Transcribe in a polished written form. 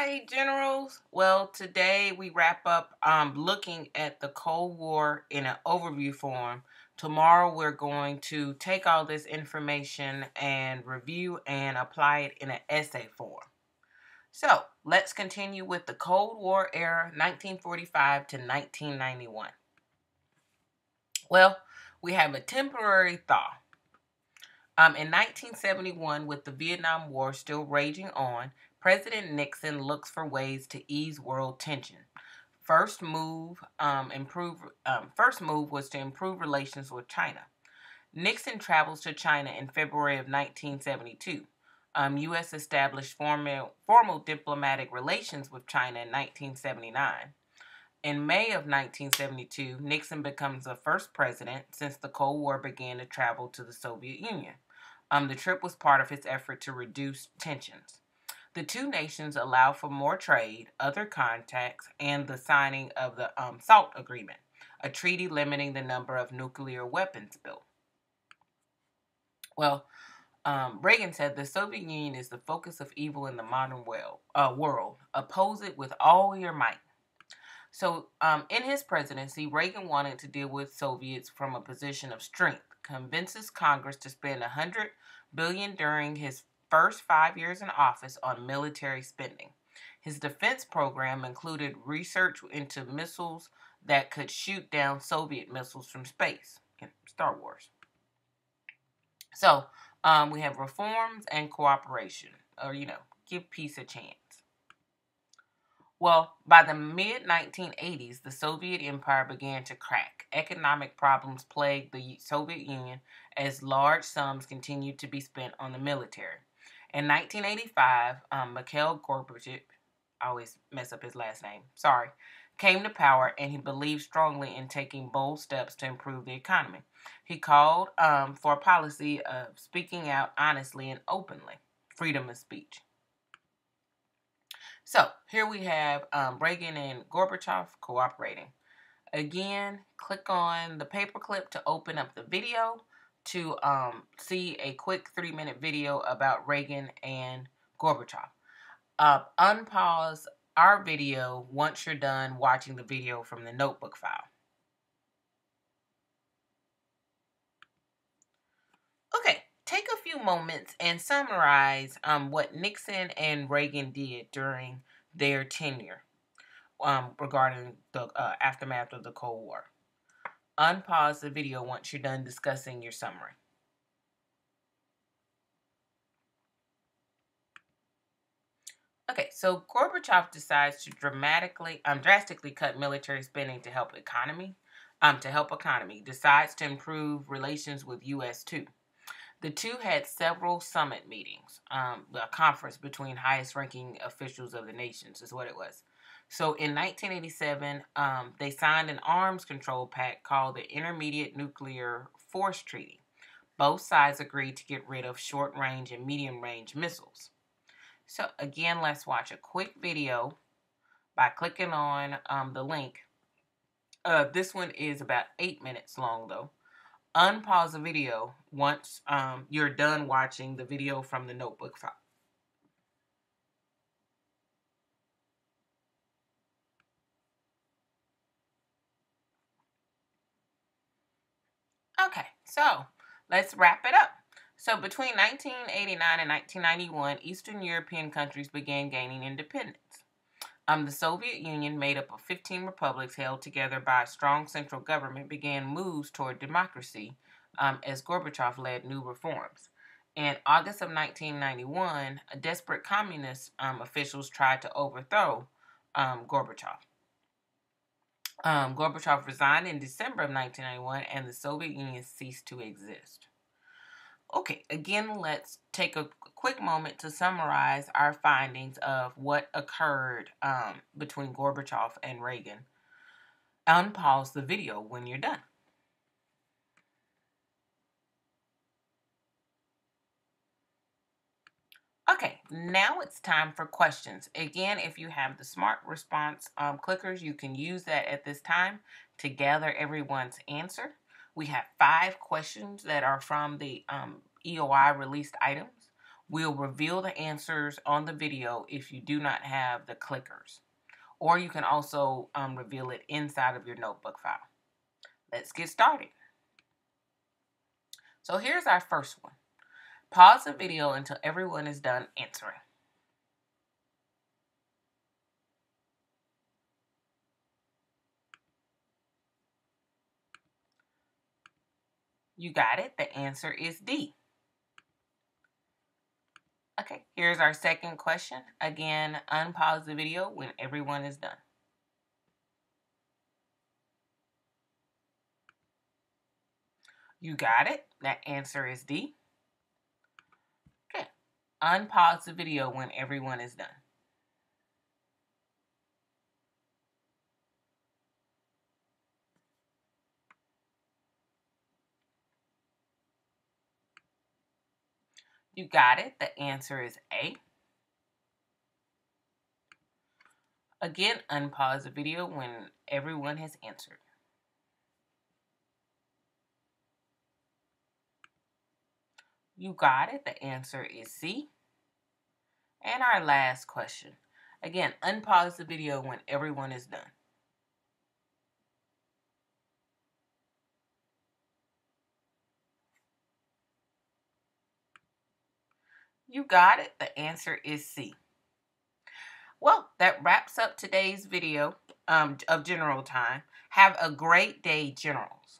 Hi, Generals. Well, today we wrap up looking at the Cold War in an overview form. Tomorrow we're going to take all this information and review and apply it in an essay form. So let's continue with the Cold War era, 1945 to 1991. Well, we have a temporary thaw. In 1971, with the Vietnam War still raging on, President Nixon looks for ways to ease world tension. First move was to improve relations with China. Nixon travels to China in February of 1972. U.S. established formal diplomatic relations with China in 1979. In May of 1972, Nixon becomes the first president since the Cold War began to travel to the Soviet Union. The trip was part of his effort to reduce tensions. The two nations allowed for more trade, other contacts, and the signing of the SALT Agreement, a treaty limiting the number of nuclear weapons built. Well, Reagan said the Soviet Union is the focus of evil in the modern world. Oppose it with all your might. So, in his presidency, Reagan wanted to deal with Soviets from a position of strength, convinces Congress to spend $100 billion during his first 5 years in office on military spending. His defense program included research into missiles that could shoot down Soviet missiles from space, in Star Wars. So, we have reforms and cooperation, or, give peace a chance. Well, by the mid 1980s, the Soviet Empire began to crack. Economic problems plagued the Soviet Union as large sums continued to be spent on the military. In 1985, Mikhail Gorbachev, I always mess up his last name, sorry, came to power, and he believed strongly in taking bold steps to improve the economy. He called for a policy of speaking out honestly and openly, freedom of speech. So here we have Reagan and Gorbachev cooperating. Again, click on the paperclip to open up the video to see a quick 3-minute video about Reagan and Gorbachev. Unpause our video once you're done watching the video from the notebook file. Okay, take a few moments and summarize what Nixon and Reagan did during their tenure regarding the aftermath of the Cold War. Unpause the video once you're done discussing your summary. Okay, so Gorbachev decides to drastically cut military spending to help economy. Decides to improve relations with U.S. too. The two had several summit meetings, a conference between highest-ranking officials of the nations is what it was. So in 1987, they signed an arms control pact called the Intermediate Nuclear Force Treaty. Both sides agreed to get rid of short-range and medium-range missiles. So again, let's watch a quick video by clicking on the link. This one is about 8 minutes long, though. Unpause the video once you're done watching the video from the notebook file. Okay, so let's wrap it up. So between 1989 and 1991, Eastern European countries began gaining independence. The Soviet Union, made up of 15 republics held together by a strong central government, began moves toward democracy as Gorbachev led new reforms. In August of 1991, desperate communist officials tried to overthrow Gorbachev. Gorbachev resigned in December of 1991, and the Soviet Union ceased to exist. Okay, again, let's take a quick moment to summarize our findings of what occurred between Gorbachev and Reagan. Unpause the video when you're done. Okay, now it's time for questions. Again, if you have the smart response clickers, you can use that at this time to gather everyone's answer. We have 5 questions that are from the EOI released items. We'll reveal the answers on the video if you do not have the clickers. Or you can also reveal it inside of your notebook file. Let's get started. So here's our first one. Pause the video until everyone is done answering. You got it. The answer is D. Okay, here's our second question. Again, unpause the video when everyone is done. You got it. That answer is D. Okay, unpause the video when everyone is done. You got it. The answer is A. Again, unpause the video when everyone has answered. You got it. The answer is C. And our last question. Again, unpause the video when everyone is done. You got it. The answer is C. Well, that wraps up today's video of General Time. Have a great day, Generals.